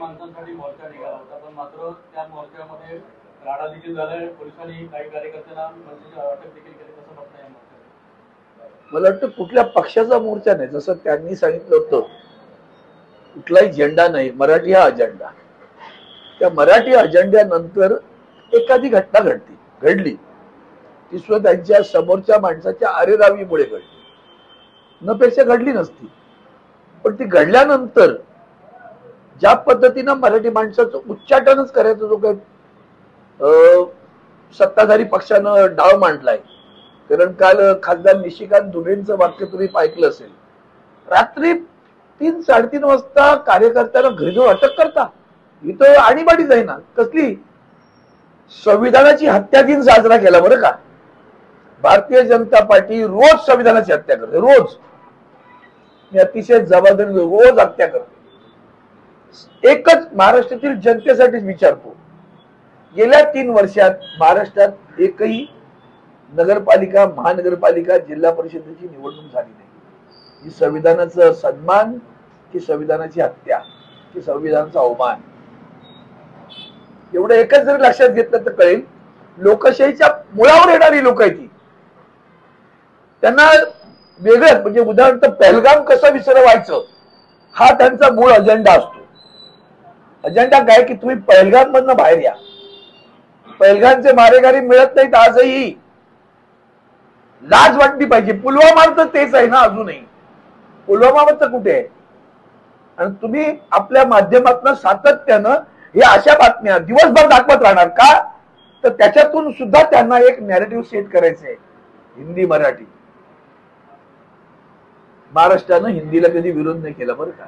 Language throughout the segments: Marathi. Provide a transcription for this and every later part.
माणसांसाठी मोर्चा निघाला होता, पण मात्र त्या मोर्चामध्ये राडा देखील झालाय. पोलिसांनी काही कार्यकर्त्यांना मनसेची अटक देखील केली. कसं बघताय या मोर्चाला? मला वाटतं कुठल्या पक्षाचा मोर्चा नाही, जसं त्यांनी सांगितलं होतं कुठलाही झेंडा नाही, मराठी हा अजेंडा. त्या मराठी अजेंड्यानंतर एखादी घटना घडली ती सुद्धा त्यांच्या समोरच्या माणसाच्या अरेरावीमुळे घडली, नपेक्षा घडली नसती. पण ती घडल्यानंतर ज्या पद्धतीनं मराठी माणसाचं उच्चाटनच करायचं जो काही सत्ताधारी पक्षानं डाव मांडलाय. कारण काल खासदार निशिकांत दुबेंचं वाक्य तुम्ही ऐकलं असेल, रात्री 3-3:30 वाजता कार्यकर्त्यांना घरी जाऊन अटक करता. इथं आणीबाणी जाईना कसली, संविधानाची हत्या दिन साजरा केला बरं का. भारतीय जनता पार्टी रोज संविधानाची हत्या करते, रोज. मी अतिशय जबाबदारी रोज हत्या करते. एकच महाराष्ट्रातील जनतेसाठीच विचारतो, गेल्या 3 वर्षात महाराष्ट्रात एकही नगरपालिका, महानगरपालिका, जिल्हा परिषदेची निवडणूक झाली नाही. ही संविधानाचा सन्मान की संविधानाची हत्या की संविधानाचा अवमान, एवढं एकच जरी लक्षात घेतलं तर कळेल. लोकशाहीच्या मुळावर येणारी लोक आहेत ती. त्यांना वेगळंच, म्हणजे उदाहरणार्थ पहलगाम कसं विसरवायचं हा त्यांचा मूळ अजेंडा असतो. अजेंडा काय की तुम्ही पहलगाम मधनं बाहेर या. पहलगामचे मारेकरी मिळत नाहीत आजही. लाज वाटली पाहिजे. पुलवामा तर तेच आहे ना अजूनही. पुलवामा तर कुठे आहे? आणि तुम्ही आपल्या माध्यमातून सातत्यानं हे अशा बातम्या दिवसभर दाखवत राहणार का? तर त्याच्यातून सुद्धा त्यांना एक नॅरेटिव्ह सेट करायचंय. हिंदी मराठी, महाराष्ट्रानं हिंदीला कधी विरोध नाही केला बरं का.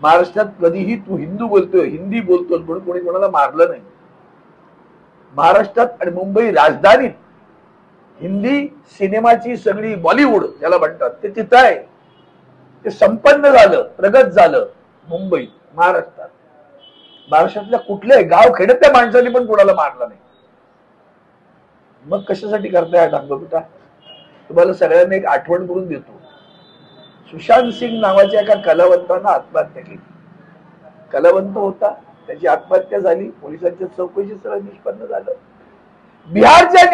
महाराष्ट्रात कधीही तू हिंदू बोलतोय, हिंदी बोलतोय म्हणून कोणी कोणाला मारलं नाही. महाराष्ट्रात आणि मुंबई राजधानीत हिंदी सिनेमाची सगळी बॉलिवूड ज्याला म्हणतात ते तिथं आहे. ते संपन्न झालं, प्रगत झालं मुंबईत, महाराष्ट्रात. महाराष्ट्रातल्या कुठल्याही गाव खेड्यातल्या माणसाने पण कोणाला मारलं नाही. मग कशासाठी करताय डांगोपिटा? तुम्हाला सगळ्यांना एक आठवण करून देतो. सुशांत सिंग नावाच्या एका कलावंतानं आत्महत्या केली. कलावंत होता, त्याची आत्महत्या झाली. पोलिसांच्या चौकशी सगळं निष्पन्न झालं. बिहारच्या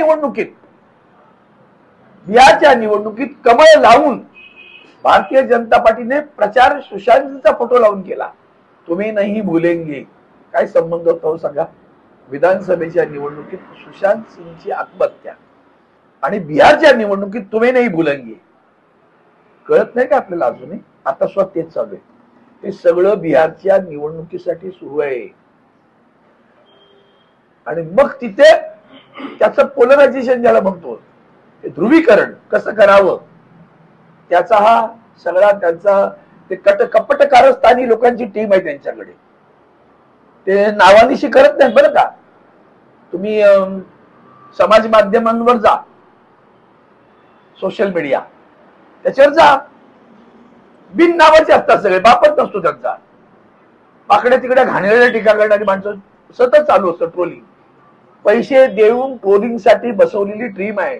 निवडणुकीत कमळ लावून भारतीय जनता पार्टीने प्रचार सुशांतचा फोटो लावून केला. तुम्ही नाही भूलेंगे. काय संबंध होता हो सांगा? विधानसभेच्या निवडणुकीत सुशांत सिंगची आत्महत्या आणि बिहारच्या निवडणुकीत तुम्ही नाही भूलेंगे. कळत नाही का आपल्याला अजूनही? आता स्वतः तेच चालू आहे. हे सगळं बिहारच्या निवडणुकीसाठी सुरू आहे. आणि मग तिथे त्याचं पोलरायझेशन ज्याला म्हणतो, ध्रुवीकरण कसं करावं, त्याचा हा सगळा त्यांचा ते कपट कारस्थानी लोकांची टीम आहे त्यांच्याकडे. ते नावानिशी करत नाहीत बरं का. तुम्ही समाज माध्यमांवर जा, सोशल मीडिया त्याच्यावर जा, बिन नावाचे असतात सगळे, बापच नसतो त्यांचा. पाकड्या तिकड्या घाणेरड्या टीका करणारी माणसं सतत चालू असतं ट्रोलिंग. पैसे देऊन ट्रोलिंगसाठी बसवलेली टीम आहे.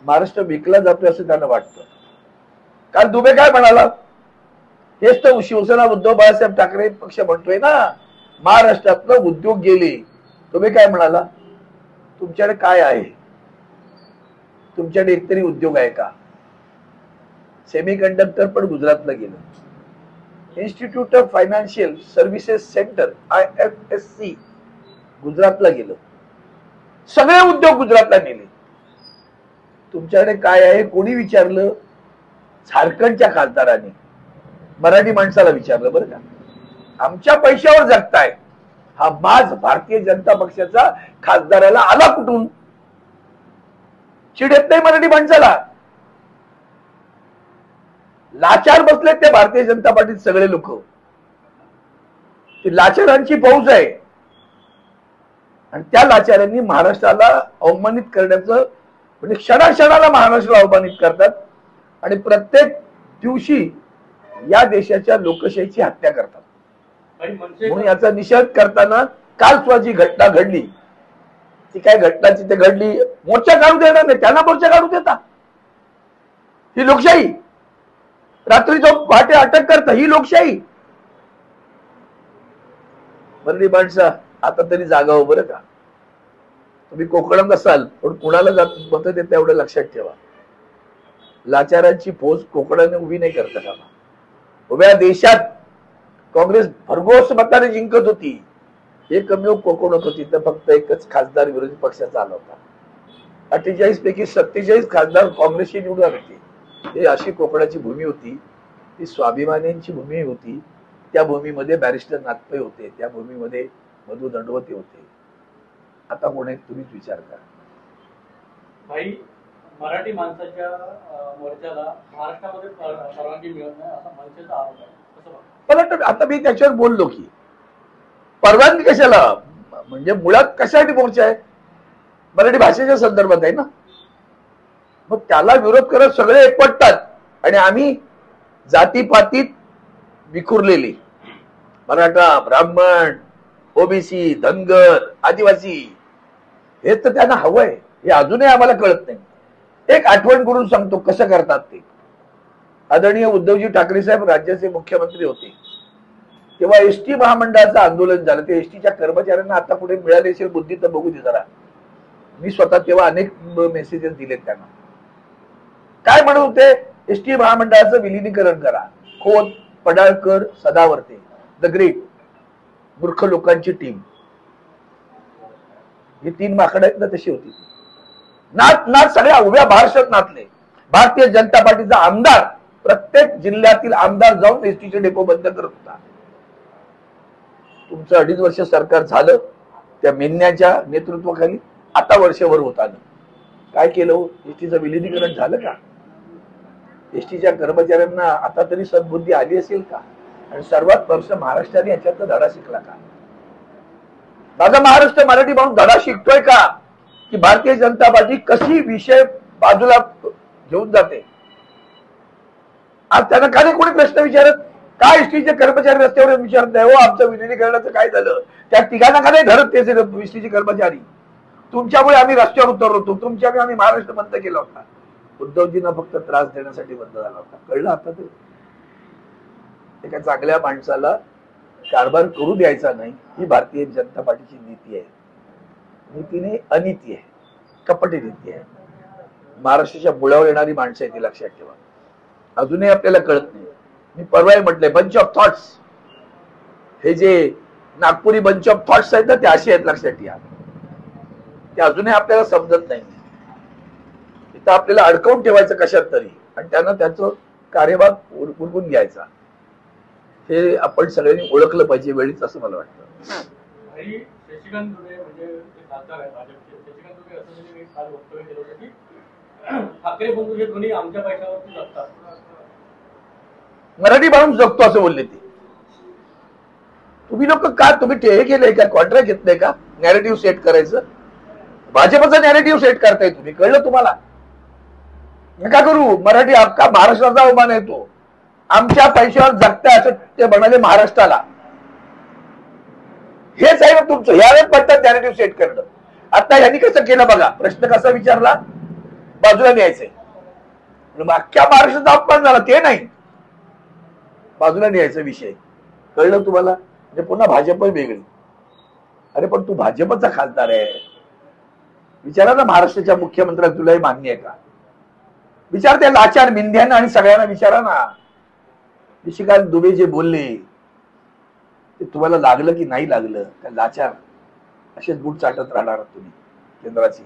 महाराष्ट्र विकला जातोय असं त्यांना वाटतं. काल दुबे काय म्हणाला? हेच तर शिवसेना उद्धव बाळासाहेब ठाकरे पक्ष म्हणतोय ना, महाराष्ट्रातलं उद्योग गेले. तुम्ही काय म्हणाला? तुमच्याकडे काय आहे? तुमच्याकडे एकतरी उद्योग आहे का? सेमीकंडक्टर पण गुजरातला गेलं. Institute of financial services centre IFSC गुजरातला गेलं. सगळे उद्योग गुजरातला नेले. तुमच्याकडे काय आहे? कोणी विचारलं? झारखंडच्या खासदारांनी मराठी माणसाला विचारलं बरं का. आमच्या पैशावर जगताय हा बाज भारतीय जनता पक्षाचा खासदाराला आला कुठून? चिड येत नाही मराठी माणसाला? लाचार बसलेत ते भारतीय जनता पार्टीत सगळे लोक. ती लाचारांची फौज आहे आणि त्या लाचारांनी महाराष्ट्राला अवमानित करण्याचं, म्हणजे क्षणाक्षणाला महाराष्ट्राला अवमानित करतात आणि प्रत्येक दिवशी या देशाच्या लोकशाहीची हत्या करतात. म्हणून याचा निषेध करताना काल सुद्धा जी घटना घडली, ती काय घटना तिथे घडली, मोर्चा काढू देणार नाही, त्यांना मोर्चा काढू देता. ही लोकशाही. रात्री जो पहाटे अटक करता ही लोकशाही. मराठी माणसा आता तरी जागा हो बरं का. तुम्ही कोकणात असाल पण कुणाला मत देता एवढं लक्षात ठेवा. लाचारांची फौज कोकणाने उभी नाही करता कामा. उभ्या देशात काँग्रेस भरघोस मताने जिंकत होती. एकमेव कोकण होतं तिथं फक्त एकच खासदार विरोधी पक्षाचा आला होता. 48 पैकी 47 खासदार काँग्रेसची निवडून आले होते. ही अशी कोकणाची भूमी होती. ती स्वाभिमानींची भूमी होती. त्या भूमीमध्ये बॅरिस्टर नाथपै होते. त्या भूमीमध्ये मधु दंडवते होते. आता कोण आहेत तुम्हीच विचार करा. भाई, मराठी माणसाच्या मोर्चाला महाराष्ट्रामध्ये परवानगी मिळत नाही असा मनसेचा आरोप आहे. कसं बघता? मला वाटतं आता मी त्याच्यावर बोललो की परवानगी कशाला, म्हणजे मुळात कशासाठी मोर्चा आहे, मराठी भाषेच्या संदर्भात आहे ना. मग त्याला विरोध करत सगळे एकवटतात आणि आम्ही जातीपातीत विखुरलेली मराठा, ब्राह्मण, ओबीसी, धनगर, आदिवासी हे तर त्यांना हवंय. हे अजूनही आम्हाला कळत नाही. एक आठवण करून सांगतो कसं करतात ते. आदरणीय उद्धवजी ठाकरे साहेब राज्याचे मुख्यमंत्री होते तेव्हा एसटी महामंडळाचं आंदोलन झालं. ते एसटीच्या कर्मचाऱ्यांना आता कुठे मिळाली असेल बुद्धी तर बघू दे जरा. मी स्वतः तेव्हा अनेक मेसेजेस दिलेत त्यांना. काय म्हणत होते, एसटी महामंडळाचं विलिनीकरण करा. खोत, पडाळकर, सदावर्ते, द ग्रेट, मूर्ख लोकांची टीम, ही 3 माकडं आहेत ना तशी होती. नाच नाच सगळ्या उभ्या महाराष्ट्रात नाचले. भारतीय जनता पार्टीचा आमदार प्रत्येक जिल्ह्यातील आमदार जाऊन एसटीचे डेपो बंद करत होता. तुमचं 2.5 वर्ष सरकार झालं त्या मेन्याच्या नेतृत्वाखाली. आता वर्षभर होत आलं. काय केलं, एसटीचं विलिनीकरण झालं का? एसटीच्या कर्मचाऱ्यांना आता तरी सद्बुद्धी आली असेल का? आणि सर्वात वर्ष महाराष्ट्राने याच्यात धडा शिकला का? माझा महाराष्ट्र मराठी म्हणून धडा शिकतोय का की भारतीय जनता पार्टी कशी विषय बाजूला घेऊन जाते? आज त्यांना का नाही कोणी प्रश्न विचारत? काय एसटीचे कर्मचारी रस्त्यावर विचारत नाही, हो आमचं विलिनीकरणाचं काय झालं? त्या तिघांना का नाही धरत ते एसटीचे कर्मचारी? तुमच्यामुळे आम्ही रस्त्यावर उतरलो, तुमच्यामुळे आम्ही महाराष्ट्र बंद केला होता. उद्धवजींना फक्त त्रास देण्यासाठी बंद झाला होता. कळलं आता ते? एका चांगल्या माणसाला कारभार करू द्यायचा नाही ही भारतीय जनता पार्टीची नीती आहे. नीतीने अनीती आहे, कपटी नीती आहे. महाराष्ट्राच्या मुळावर येणारी माणसं आहे ती लक्षात ठेवा. अजूनही आपल्याला कळत नाही. मी परवाही म्हटलंय बंच ऑफ थॉट्स. हे जे नागपुरी बंच ऑफ थॉट्स आहेत ना ते असे आहेत लक्षात ठेवा. ते अजूनही आपल्याला समजत नाही. इथं आपल्याला अडकवून ठेवायचं कशात तरी आणि त्यांना त्याचं कार्यभाग उरकून घ्यायचा. हे आपण सगळ्यांनी ओळखलं पाहिजे वेळीच असं मला वाटतं. शशिकांत दुबे म्हणजे खासदार आहे भाजपचे. शशिकांत दुबे असं त्यांनी काल वक्तव्य केलं होतं की ठाकरे बंधू हे दोन्ही आमच्या पैशावरती जगतात. मराठी माणूस जगतो असं बोलले ते. तुम्ही लोक का तुम्ही हे केलंय का, कॉन्ट्रॅक्ट घेतलंय का नॅरेटिव्ह सेट करायचं? भाजपचं नॅरेटिव्ह सेट करताय तुम्ही. कळलं तुम्हाला? नका करू. मराठी हक्का महाराष्ट्राचा अवमान आहे तो. आमच्या पैशावर जगताय असं ते म्हणाले महाराष्ट्राला. हेच आहे तुमचं. यावेळेस म्हणतात नॅरेटिव्ह सेट करणं. आता यांनी कसं केलं बघा. प्रश्न कसा विचारला, बाजूला न्यायचंय. अख्ख्या महाराष्ट्राचा अपमान झाला ते नाही, बाजूला न्यायचा विषय. कळलं तुम्हाला? म्हणजे पुन्हा भाजप वेगळी. अरे पण तू भाजपचा खासदार आहे. विचारा ना महाराष्ट्राच्या मुख्यमंत्र्यांना तुला हे मान्य आहे का? विचार त्या लाचार मिंध्यांना आणि सगळ्यांना विचारा ना. शशिकांत दुबे जे बोलले ते तुम्हाला लागलं की नाही लागलं? त्या लाचार असेच बूट चाटत राहणार तुम्ही. केंद्राची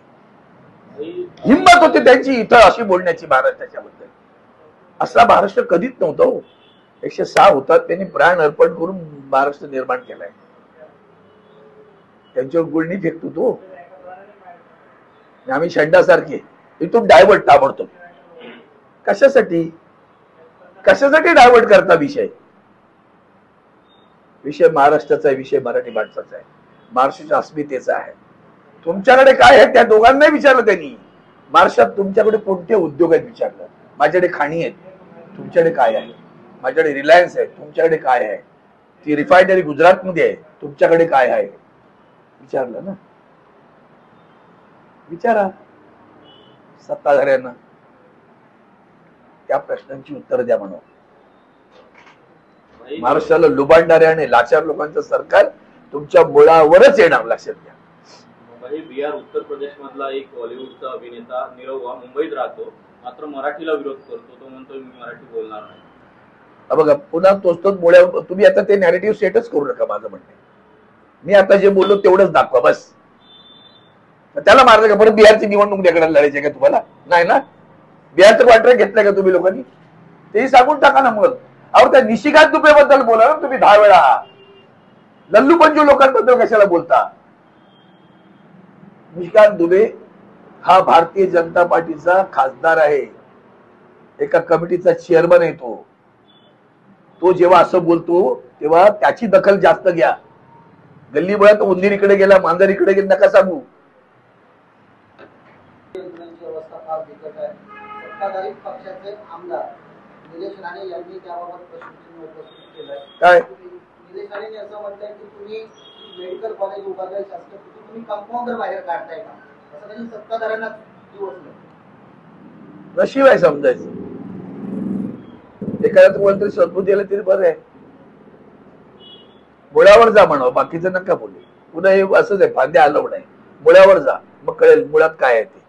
हिंमत होती त्यांची इथं अशी बोलण्याची महाराष्ट्राच्या बद्दल. असला महाराष्ट्र कधीच नव्हतं हो. 106 होतात त्यांनी प्राण अर्पण करून महाराष्ट्र निर्माण केलाय. त्यांच्यावर गुळणी फेकतो तो. आम्ही शंडासारखे इथून डायव्हर्ट ताबडतोब. कशासाठी कशासाठी डायव्हर्ट करता विषय? विषय महाराष्ट्राचा आहे, विषय मराठी माणसाचा आहे, महाराष्ट्राच्या अस्मितेचा आहे. तुमच्याकडे काय आहे त्या दोघांनाही विचारलं त्यांनी. महाराष्ट्रात तुमच्याकडे कोणते उद्योग आहेत विचारलं. माझ्याकडे खाणी आहेत, तुमच्याकडे काय आहे? माझ्याकडे रिलायन्स आहे, तुमच्याकडे काय आहे? ती रिफायनरी गुजरातमध्ये आहे, तुमच्याकडे काय आहे? विचारलं ना. विचारा सत्ताधाऱ्यांना. त्या प्रश्नांची उत्तर द्या म्हणून. महाराष्ट्राला लुबाडणारे आणि लाचार लोकांचं सरकार तुमच्या मुळावरच येणार, लक्षात घ्या. बिहार उत्तर प्रदेश मधला एक बॉलिवूडचा अभिनेता निरहुआ मुंबईत राहतो, मात्र मराठीला विरोध करतो. तो म्हणतो मी मराठी बोलणार नाही. बघा पुन्हा तोच मुळ्या, तुम्ही आता ते नॅरेटिव्ह सेटच करू नका. माझं म्हणणं मी आता जे बोललो तेवढंच दाखवा बस. त्याला मारलं का? परत बिहारची निवडणूक द्याकडे लढायची का तुम्हाला? नाही ना. बिहारचं कॉन्ट्रॅक्ट घेतलंय का तुम्ही लोकांनी? तेही सांगून टाका ना मग. अहो त्या निशिकांत दुबेबद्दल बोला ना तुम्ही 10 वेळा. लल्लू पंजू लोकांबद्दल कशाला बोलता? निशिकांत दुबे हा भारतीय जनता पार्टीचा खासदार आहे, एका कमिटीचा चेअरमन आहे. तो जेव्हा असं बोलतो तेव्हा त्याची दखल जास्त घ्या. गल्ली मुळात उंदीर इकडे गेला, मांजर इकडे गेला नका सांगू. अवस्था फार बिकट आहे. सत्ताधारी पक्षाचे आमदार निलेश राणे यांनी त्याबाबत प्रश्नचिन्ह उपस्थित केलंय. काय निलेश राणे असं म्हणताय की तुम्ही मेडिकल कॉलेज उभारलंय शासकीय, तुम्ही कंपाऊंडर बाहेर काढताय का, असं त्यांनी सत्ताधाऱ्यांना दिवसलं. नशीब आहे समजायचं. एखाद्या कोणतरी सद्बुद्धी आलं तरी बरं आहे. मुळावर जा म्हणावं, बाकीचं नका बोलू. पुन्हा हे असंच आहे, फांद्या हलवणं आहे. मुळावर जा, मग कळेल मुळात काय आहे ते.